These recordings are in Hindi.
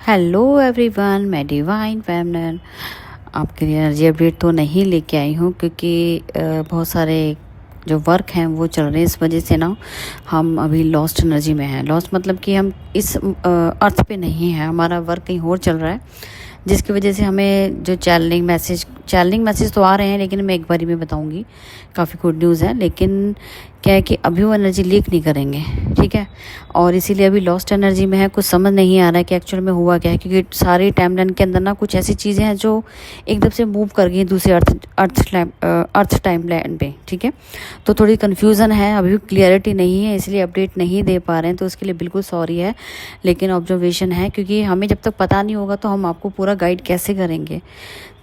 हेलो एवरीवन, मैं डिवाइन फेमिनिन आपके लिए एनर्जी अपडेट तो नहीं लेके आई हूँ क्योंकि बहुत सारे जो वर्क हैं वो चल रहे हैं। इस वजह से ना हम अभी लॉस्ट एनर्जी में हैं। लॉस्ट मतलब कि हम इस अर्थ पे नहीं हैं, हमारा वर्क कहीं और चल रहा है, जिसकी वजह से हमें जो चैनलिंग मैसेज तो आ रहे हैं, लेकिन मैं एक बारी में बताऊंगी। काफ़ी गुड न्यूज़ है, लेकिन क्या है कि अभी वो एनर्जी लीक नहीं करेंगे, ठीक है। और इसीलिए अभी लॉस्ट एनर्जी में है। कुछ समझ नहीं आ रहा है कि एक्चुअल में हुआ क्या है, क्योंकि सारी टाइमलाइन के अंदर ना कुछ ऐसी चीज़ें हैं जो एकदम से मूव कर गई दूसरे अर्थ टाइमलाइन पे, ठीक है। तो थोड़ी कन्फ्यूज़न है, अभी क्लियरिटी नहीं है, इसलिए अपडेट नहीं दे पा रहे हैं, तो उसके लिए बिल्कुल सॉरी है। लेकिन ऑब्जर्वेशन है, क्योंकि हमें जब तक पता नहीं होगा तो हम आपको पूरा गाइड कैसे करेंगे।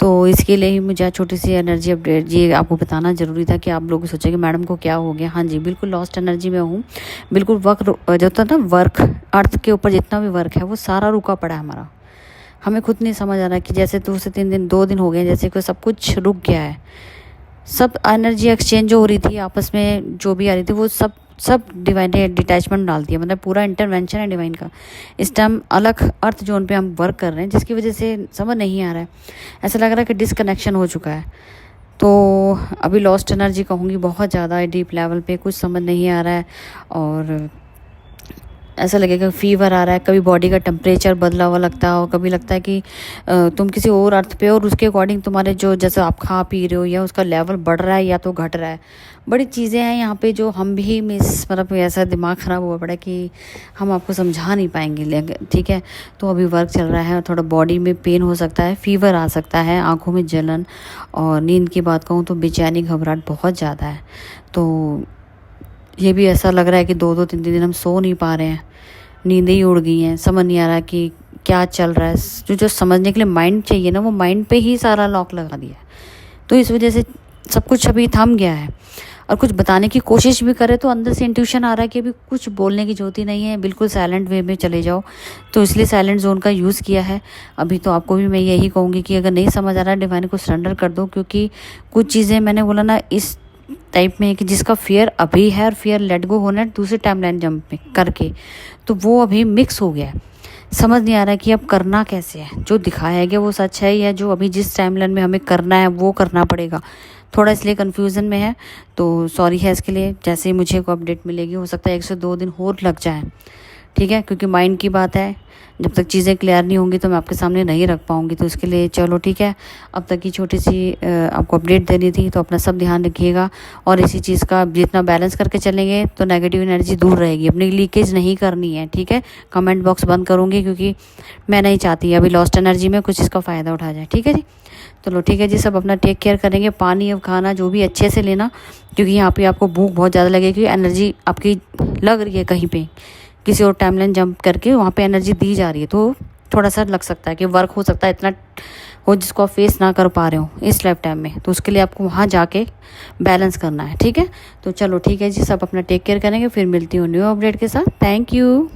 तो इसके लिए ही मुझे छोटी सी एनर्जी अपडेट ये आपको बताना ज़रूरी था कि आप लोग सोचें कि मैडम को क्या हो गया। हाँ जी, बिल्कुल लॉस्ट एनर्जी में हूँ। बिल्कुल वर्क जो होता है ना, वर्क अर्थ के ऊपर जितना भी वर्क है वो सारा रुका पड़ा है हमारा। हमें खुद नहीं समझ आ रहा कि जैसे 2 दिन हो गए, जैसे कि सब कुछ रुक गया है। सब एनर्जी एक्सचेंज जो हो रही थी आपस में, जो भी आ रही थी, वो सब डिवाइन ने डिटैचमेंट डाल दिया। मतलब पूरा इंटरवेंशन है डिवाइन का। इस टाइम अलग अर्थ जोन पे हम वर्क कर रहे हैं, जिसकी वजह से समझ नहीं आ रहा है। ऐसा लग रहा है कि डिसकनेक्शन हो चुका है। तो अभी लॉस्ट एनर्जी कहूँगी, बहुत ज़्यादा डीप लेवल पे कुछ समझ नहीं आ रहा है। और ऐसा लगेगा फीवर आ रहा है, कभी बॉडी का टेम्परेचर बदला हुआ लगता है, और कभी लगता है कि तुम किसी और अर्थ पे, और उसके अकॉर्डिंग तुम्हारे जो जैसे आप खा पी रहे हो या उसका लेवल बढ़ रहा है या तो घट रहा है। बड़ी चीज़ें हैं यहाँ पे जो हम भी मतलब ऐसा दिमाग ख़राब हुआ पड़ा कि हम आपको समझा नहीं पाएंगे, ठीक है। तो अभी वर्क चल रहा है, थोड़ा बॉडी में पेन हो सकता है, फीवर आ सकता है, आँखों में जलन, और नींद की बात कहूँ तो बेचैनी घबराहट बहुत ज़्यादा है। तो ये भी ऐसा लग रहा है कि 2-3 दिन हम सो नहीं पा रहे हैं, नींदें ही उड़ गई हैं, समझ नहीं आ रहा कि क्या चल रहा है। जो समझने के लिए माइंड चाहिए ना, वो माइंड पे ही सारा लॉक लगा दिया है। तो इस वजह से सब कुछ अभी थम गया है। और कुछ बताने की कोशिश भी करे तो अंदर से इंट्यूशन आ रहा है कि अभी कुछ बोलने की जरूरत ही नहीं है, बिल्कुल साइलेंट वे में चले जाओ। तो इसलिए साइलेंट जोन का यूज़ किया है। अभी तो आपको भी मैं यही कहूँगी कि अगर नहीं समझ आ रहा है, डिवाइन को सरेंडर कर दो, क्योंकि कुछ चीज़ें मैंने बोला ना इस टाइप में है कि जिसका फियर अभी है और फियर लेट गो होना है दूसरे टाइमलाइन जंप में करके, तो वो अभी मिक्स हो गया है। समझ नहीं आ रहा है कि अब करना कैसे है। जो दिखाया गया वो सच है, या जो अभी जिस टाइमलाइन में हमें करना है वो करना पड़ेगा। थोड़ा इसलिए कन्फ्यूज़न में है, तो सॉरी है इसके लिए। जैसे ही मुझे को अपडेट मिलेगी, हो सकता है 1 से 2 दिन और लग जाए, ठीक है, क्योंकि माइंड की बात है। जब तक चीज़ें क्लियर नहीं होंगी तो मैं आपके सामने नहीं रख पाऊँगी। तो इसके लिए चलो ठीक है, अब तक की छोटी सी आपको अपडेट देनी थी। तो अपना सब ध्यान रखिएगा, और इसी चीज़ का जितना बैलेंस करके चलेंगे तो नेगेटिव एनर्जी दूर रहेगी। अपनी लीकेज नहीं करनी है, ठीक है। कमेंट बॉक्स बंद करूँगी, क्योंकि मैं नहीं चाहती अभी लॉस्ट एनर्जी में कुछ इसका फ़ायदा उठा जाए, ठीक है जी। चलो ठीक है जी, सब अपना टेक केयर करेंगे। पानी और खाना जो भी अच्छे से लेना, क्योंकि यहाँ पे आपको भूख बहुत ज़्यादा लगेगी। एनर्जी आपकी लग रही है कहीं पे, किसी और टाइमलाइन जंप करके वहाँ पे एनर्जी दी जा रही है, तो थोड़ा सा लग सकता है कि वर्क हो सकता है इतना हो जिसको आप फेस ना कर पा रहे हो इस लाइफ टाइम में। तो उसके लिए आपको वहाँ जाके बैलेंस करना है, ठीक है। तो चलो ठीक है जी, सब अपना टेक केयर करेंगे। फिर मिलती हूँ न्यू अपडेट के साथ। Thank you.